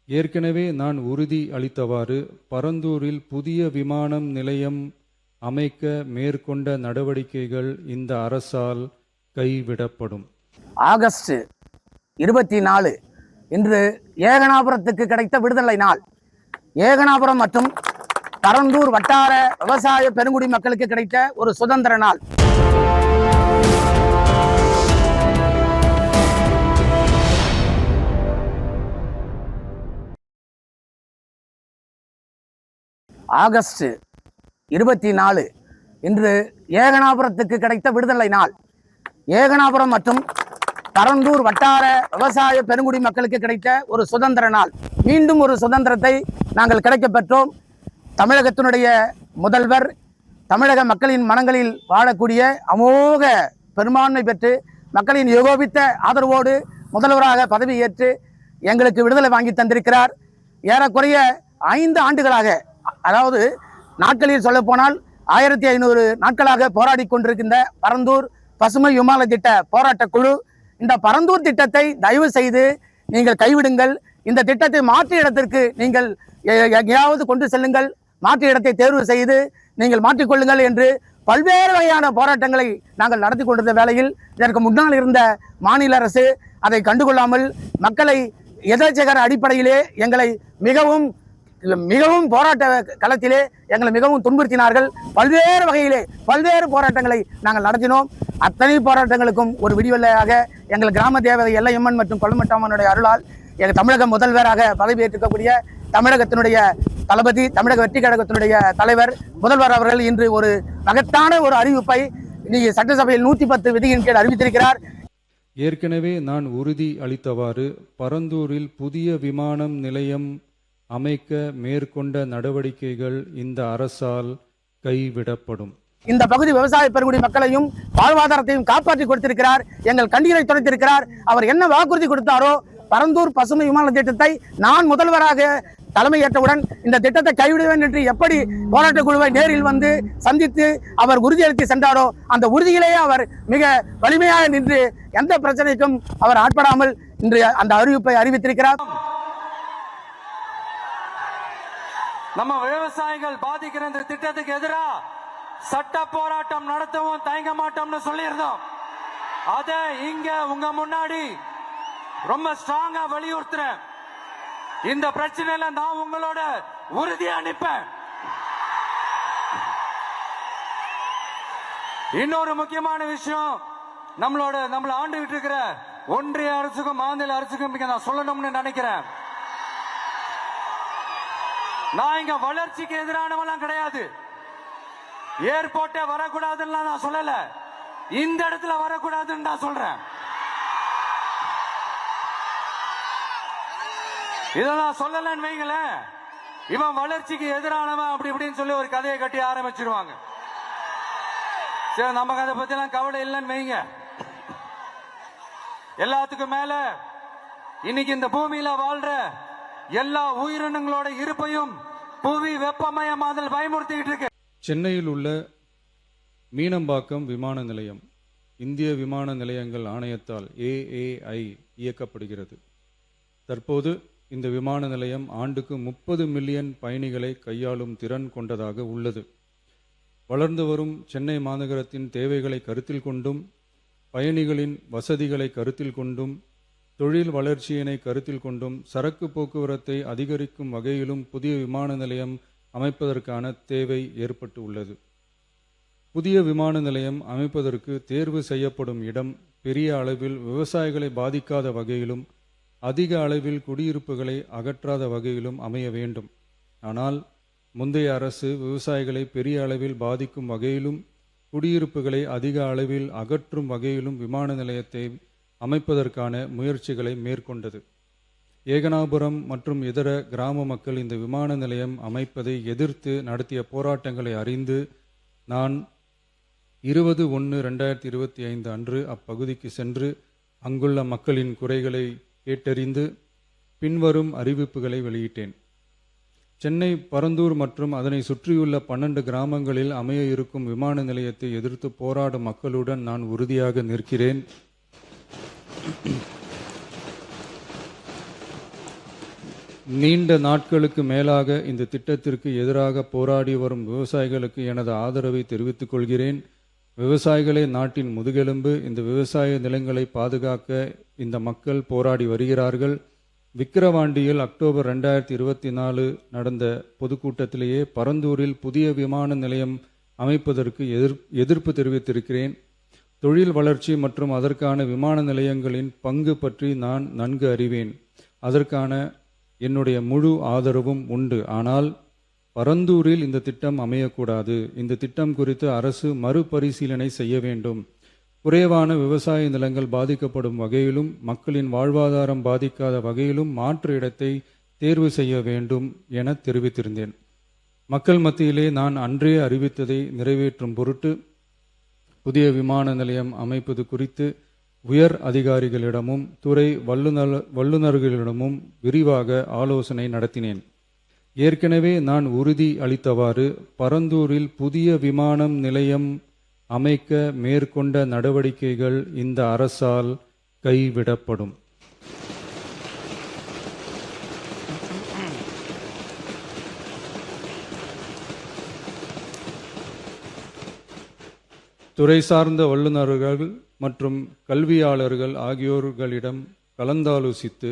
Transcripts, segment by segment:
ஏற்கனவே நான் உறுதி அளித்தவாறு பரந்தூரில் புதிய விமான நிலையம் அமைக்க மேற்கொண்ட நடவடிக்கைகள் இந்த அரசால் கைவிடப்படும். ஆகஸ்ட் 24 இன்று ஏகனாபுரத்துக்கு கிடைத்த விடுதலை நாள். ஏகனாபுரம் மற்றும் பரந்தூர் வட்டார விவசாய பெருங்குடி மக்களுக்கு கிடைத்த ஒரு சுதந்திர நாள். ஆகஸ்ட் 24 இன்று ஏகனாபுரத்துக்கு கிடைத்த விடுதலை நாள். ஏகனாபுரம் மற்றும் பரந்தூர் வட்டார விவசாய பெருங்குடி மக்களுக்கு கிடைத்த ஒரு சுதந்திர நாள். மீண்டும் ஒரு சுதந்திரத்தை நாங்கள் கிடைக்கப் பெற்றோம். தமிழகத்தினுடைய முதல்வர் தமிழக மக்களின் மனங்களில் வாழக்கூடிய அமோக பெரும்பான்மை பெற்று மக்களின் ஏகோபித்த ஆதரவோடு முதல்வராக பதவியேற்று எங்களுக்கு விடுதலை வாங்கி தந்திருக்கிறார். ஏறக்குறைய 5 ஆண்டுகளாக, அதாவது நாட்களில் சொல்ல போனால் 1500 நாட்களாக போராடி கொண்டிருக்கின்ற பரந்தூர் பசுமை விமான திட்ட போராட்ட குழு இந்த பரந்தூர் திட்டத்தை தயவு செய்து நீங்கள் கைவிடுங்கள். இந்த திட்டத்தை மாற்று இடத்திற்கு நீங்கள் எங்கேயாவது கொண்டு செல்லுங்கள், மாற்று இடத்தை தேர்வு செய்து நீங்கள் மாற்றிக்கொள்ளுங்கள் என்று பல்வேறு வகையான போராட்டங்களை நாங்கள் நடத்தி கொண்டிருந்த வேளையில் இதற்கு முன்னால் இருந்த மாநில அரசு அதை கண்டுகொள்ளாமல் மக்களை எதேச்சகர அடிப்படையிலே எங்களை மிகவும் மிகவும் போராட்ட களத்திலே எங்களை மிகவும் துன்புறுத்தினார்கள். பல்வேறு வகையிலே பல்வேறு போராட்டங்களை நாங்கள் நடத்தினோம். அத்தனை போராட்டங்களுக்கும் ஒரு விடிவெள்ளையாக எங்கள் கிராம தேவதை எல்லையம்மன் மற்றும் கொல்லமட்டம்மனுடைய அருளால் எங்கள் தமிழக முதல்வராக பதவியேற்கக்கூடிய தமிழகத்தினுடைய தளபதி, தமிழக வெற்றி கழகத்தினுடைய தலைவர் முதல்வர் அவர்கள் இன்று ஒரு மகத்தான ஒரு அறிவிப்பை இன்னைக்கு சட்டசபையில் 110 விதியின் கீழ் அறிவித்திருக்கிறார். ஏற்கனவே நான் உறுதி அளித்தவாறு பரந்தூரில் புதிய விமான நிலையம் அமைக்க மேற்கொண்ட நடவடிக்கைகள் இந்த அரசால் கைவிடப்படும். இந்த பகுதி விவசாய பெருங்குடி மக்களையும் வாழ்வாதாரத்தையும் காப்பாற்றி கொடுத்திருக்கிறார். எங்கள் கண்ணீரை துடைத்திருக்கிறார். அவர் என்ன வாக்குறுதி கொடுத்தாரோ பரந்தூர் பசுமை விமான திட்டத்தை நான் முதல்வராக தலைமை ஏற்றவுடன் இந்த திட்டத்தை கைவிடுவேன் என்று எப்படி போராட்ட குழுவை நேரில் வந்து சந்தித்து அவர் உறுதியளித்து சென்றாரோ அந்த உறுதியிலேயே அவர் மிக வலிமையாக நின்று எந்த பிரச்சனைக்கும் அவர் ஆட்படாமல் இன்று அந்த அறிவிப்பை அறிவித்திருக்கிறார். நம்ம விவசாயிகள் பாதிக்கிற இந்த திட்டத்துக்கு எதிராக சட்ட போராட்டம் நடத்தவும் தயங்க மாட்டோம்னு சொல்லியிருந்தோம். அதை இங்க உங்க முன்னாடி ரொம்ப ஸ்ட்ராங்கா வலியுறுத்துறேன். இந்த பிரச்சனையில நான் உங்களோட உறுதியா நிற்பேன். இன்னொரு முக்கியமான விஷயம், நம்மள ஆண்டுகிட்டு இருக்கிற ஒன்றிய அரசுக்கும் மாநில அரசுக்கும் நான் சொல்லணும்னு நினைக்கிறேன். நான் இங்க வளர்ச்சிக்கு எதிரானவெல்லாம் கிடையாது. ஏர்போர்ட்டே வரக்கூடாதுன்னு நான் சொல்லல, இந்த இடத்துல வரக்கூடாதுன்னு நான் சொல்றேன். இதெல்லாம் சொல்லலன்னு வைங்களேன், இவன் வளர்ச்சிக்கு எதிரானவன் அப்படி இப்படின்னு சொல்லி ஒரு கதையை கட்டி ஆரம்பிச்சிருவாங்க. சரி, நமக்கு அதை பத்தி எல்லாம் கவலை இல்லைன்னு வைங்க. எல்லாத்துக்கும் மேல இன்னைக்கு இந்த பூமியில வாழ்ற எல்லா உயிரினங்களோட இருப்பையும் புவி வெப்பமயமாதல் பயமுறுத்திக்கிட்டு இருக்கு. சென்னையில் உள்ள மீனம்பாக்கம் விமான நிலையம் இந்திய விமான நிலையங்கள் ஆணையத்தால் AAI இயக்கப்படுகிறது. தற்போது இந்த விமான நிலையம் ஆண்டுக்கு 30 மில்லியன் பயணிகளை கையாளும் திறன் கொண்டதாக உள்ளது. வளர்ந்து வரும் சென்னை மாநகரத்தின் தேவைகளை கருத்தில் கொண்டும் பயணிகளின் வசதிகளை கருத்தில் கொண்டும் தொழில் வளர்ச்சியினை கருத்தில் கொண்டும் சரக்கு போக்குவரத்தை அதிகரிக்கும் வகையிலும் புதிய விமான நிலையம் அமைப்பதற்கான தேவை ஏற்பட்டு உள்ளது. புதிய விமான நிலையம் அமைப்பதற்கு தேர்வு செய்யப்படும் இடம் பெரிய அளவில் விவசாயிகளை பாதிக்காத வகையிலும் அதிக அளவில் குடியிருப்புகளை அகற்றாத வகையிலும் அமைய வேண்டும். ஆனால் முந்தைய அரசு விவசாயிகளை பெரிய அளவில் பாதிக்கும் வகையிலும் குடியிருப்புகளை அதிக அளவில் அகற்றும் வகையிலும் விமான நிலையத்தை அமைப்பதற்கான முயற்சிகளை மேற்கொண்டது. ஏகனாபுரம் மற்றும் இதர கிராம மக்கள் இந்த விமான நிலையம் அமைப்பதை எதிர்த்து நடத்திய போராட்டங்களை அறிந்து நான் 20/1/2025 அன்று அப்பகுதிக்கு சென்று அங்குள்ள மக்களின் குறைகளை கேட்டறிந்து பின்வரும் அறிவிப்புகளை வெளியிட்டேன். சென்னை பரந்தூர் மற்றும் அதனை சுற்றியுள்ள 12 கிராமங்களில் அமைய இருக்கும் விமான நிலையத்தை எதிர்த்து போராடும் மக்களுடன் நான் உறுதியாக நிற்கிறேன். நீண்ட நாட்களுக்கு மேலாக இந்த திட்டத்திற்கு எதிராக போராடி வரும் விவசாயிகளுக்கு எனது ஆதரவை தெரிவித்துக் கொள்கிறேன். விவசாயிகளே நாட்டின் முதுகெலும்பு. இந்த விவசாய நிலங்களை பாதுகாக்க இந்த மக்கள் போராடி வருகிறார்கள். விக்கிரவாண்டியில் அக்டோபர் 2024 நடந்த பொதுக்கூட்டத்திலேயே பரந்தூரில் புதிய விமான நிலையம் அமைப்பதற்கு எதிர்ப்பு தெரிவித்திருக்கிறேன். தொழில் வளர்ச்சி மற்றும் அதற்கான விமான நிலையங்களின் பங்கு பற்றி நான் நன்கு அறிவேன். அதற்கான என்னுடைய முழு ஆதரவும் உண்டு. ஆனால் பரந்தூரில் இந்த திட்டம் அமையக்கூடாது. இந்த திட்டம் குறித்து அரசு மறுபரிசீலனை செய்ய வேண்டும். குறைவான விவசாய நிலங்கள் பாதிக்கப்படும் வகையிலும் மக்களின் வாழ்வாதாரம் பாதிக்காத வகையிலும் மாற்று இடத்தை தேர்வு செய்ய வேண்டும் என தெரிவித்திருந்தேன். மக்கள் மத்தியிலே நான் அன்றே அறிவித்ததை நிறைவேற்றும் பொருட்டு புதிய விமான நிலையம் அமைப்பது குறித்து உயர் அதிகாரிகளிடமும் துறை வல்லுநர்களிடமும் விரிவாக ஆலோசனை நடத்தினேன். ஏற்கனவே நான் உறுதி அளித்தவாறு பரந்தூரில் புதிய விமான நிலையம் அமைக்க மேற்கொண்ட நடவடிக்கைகள் இந்த அரசால் கைவிடப்படும். துறை சார்ந்த வல்லுநர்கள் மற்றும் கல்வியாளர்கள் ஆகியோர்களிடம் கலந்தாலோசித்து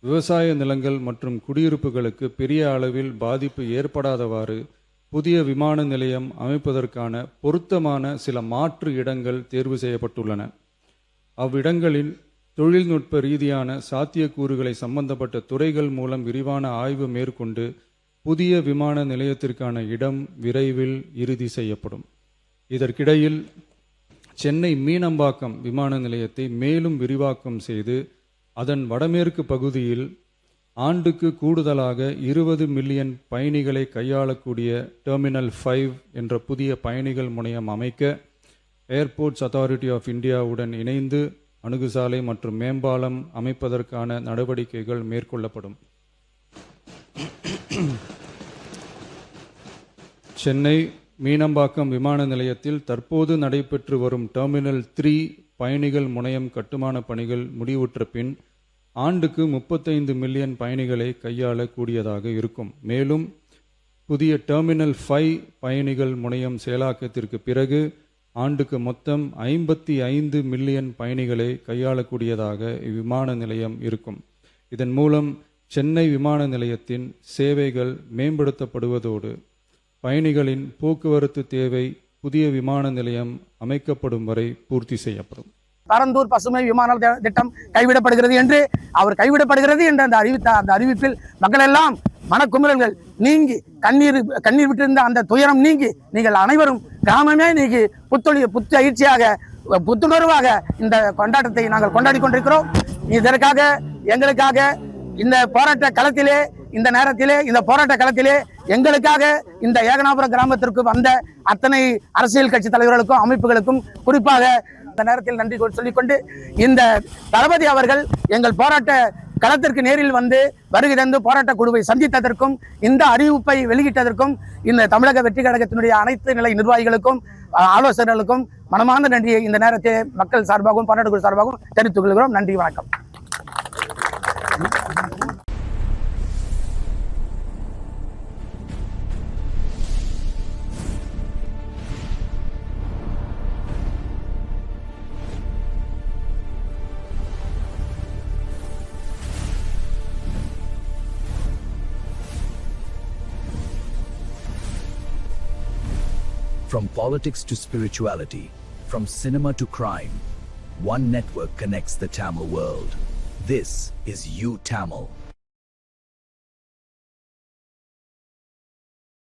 விவசாய நிலங்கள் மற்றும் குடியிருப்புகளுக்கு பெரிய அளவில் பாதிப்பு ஏற்படாதவாறு புதிய விமான நிலையம் அமைப்பதற்கான பொருத்தமான சில மாற்று இடங்கள் தேர்வு செய்யப்பட்டுள்ளன. அவ்விடங்களில் தொழில்நுட்ப ரீதியான சாத்தியக்கூறுகளை சம்பந்தப்பட்ட துறைகள் மூலம் விரிவான ஆய்வு மேற்கொண்டு புதிய விமான நிலையத்திற்கான இடம் விரைவில் இறுதி செய்யப்படும். இதற்கிடையில் சென்னை மீனம்பாக்கம் விமான நிலையத்தை மேலும் விரிவாக்கம் செய்து அதன் வடமேற்கு பகுதியில் ஆண்டுக்கு கூடுதலாக 20 மில்லியன் பயணிகளை கையாளக்கூடிய டெர்மினல் 5 என்ற புதிய பயணிகள் முனையம் அமைக்க ஏர்போர்ட்ஸ் அத்தாரிட்டி ஆஃப் இந்தியாவுடன் இணைந்து அணுகுசாலை மற்றும் மேம்பாலம் அமைப்பதற்கான நடவடிக்கைகள் மேற்கொள்ளப்படும். சென்னை மீனம்பாக்கம் விமான நிலையத்தில் தற்போது நடைபெற்று வரும் டெர்மினல் 3 பயணிகள் முனையம் கட்டுமான பணிகள் முடிவுற்ற பின் ஆண்டுக்கு 35 மில்லியன் பயணிகளை கையாளக்கூடியதாக இருக்கும். மேலும் புதிய டெர்மினல் 5 பயணிகள் முனையம் செயலாக்கத்திற்கு பிறகு ஆண்டுக்கு மொத்தம் 55 மில்லியன் பயணிகளை கையாளக்கூடியதாக இவ்விமான நிலையம் இருக்கும். இதன் மூலம் சென்னை விமான நிலையத்தின் சேவைகள் மேம்படுத்தப்படுவதோடு பயணிகளின் போக்குவரத்து தேவை புதிய விமான நிலையம் அமைக்கப்படும் வரை பூர்த்தி செய்யப்படும். பரந்தூர் பசுமை விமான திட்டம் கைவிடப்படுகிறது என்று அவர் கைவிடப்படுகிறது என்ற அந்த அறிவிப்பில் மக்கள் எல்லாம் மனக்குமுறல்கள் நீங்கி கண்ணீர் விட்டிருந்த அந்த துயரம் நீங்கி நீங்கள் அனைவரும் கிராமமே நீங்கி புத்துணர்ச்சியாக புத்துணர்வாக இந்த கொண்டாட்டத்தை நாங்கள் கொண்டாடி கொண்டிருக்கிறோம். இதற்காக எங்களுக்காக இந்த போராட்ட களத்திலே இந்த நேரத்திலே இந்த போராட்ட களத்திலே எங்களுக்காக இந்த ஏகனாபுரம் கிராமத்திற்கு வந்த அத்தனை அரசியல் கட்சி தலைவர்களுக்கும் அமைப்புகளுக்கும் குறிப்பாக இந்த நேரத்தில் நன்றி சொல்லிக்கொண்டு இந்த தளபதி அவர்கள் எங்கள் போராட்ட களத்திற்கு நேரில் வந்து வருகை தந்து போராட்ட குழுவை சந்தித்ததற்கும் இந்த அறிவிப்பை வெளியிட்டதற்கும் இந்த தமிழக வெற்றி கழகத்தினுடைய அனைத்து நிலை நிர்வாகிகளுக்கும் ஆலோசகர்களுக்கும் மனமார்ந்த நன்றியை இந்த நேரத்தை மக்கள் சார்பாகவும் போராட்ட குழு சார்பாகவும் தெரிவித்துக் கொள்கிறோம். நன்றி, வணக்கம். From politics to spirituality, from cinema to crime, one network connects the Tamil world. This is U Tamil.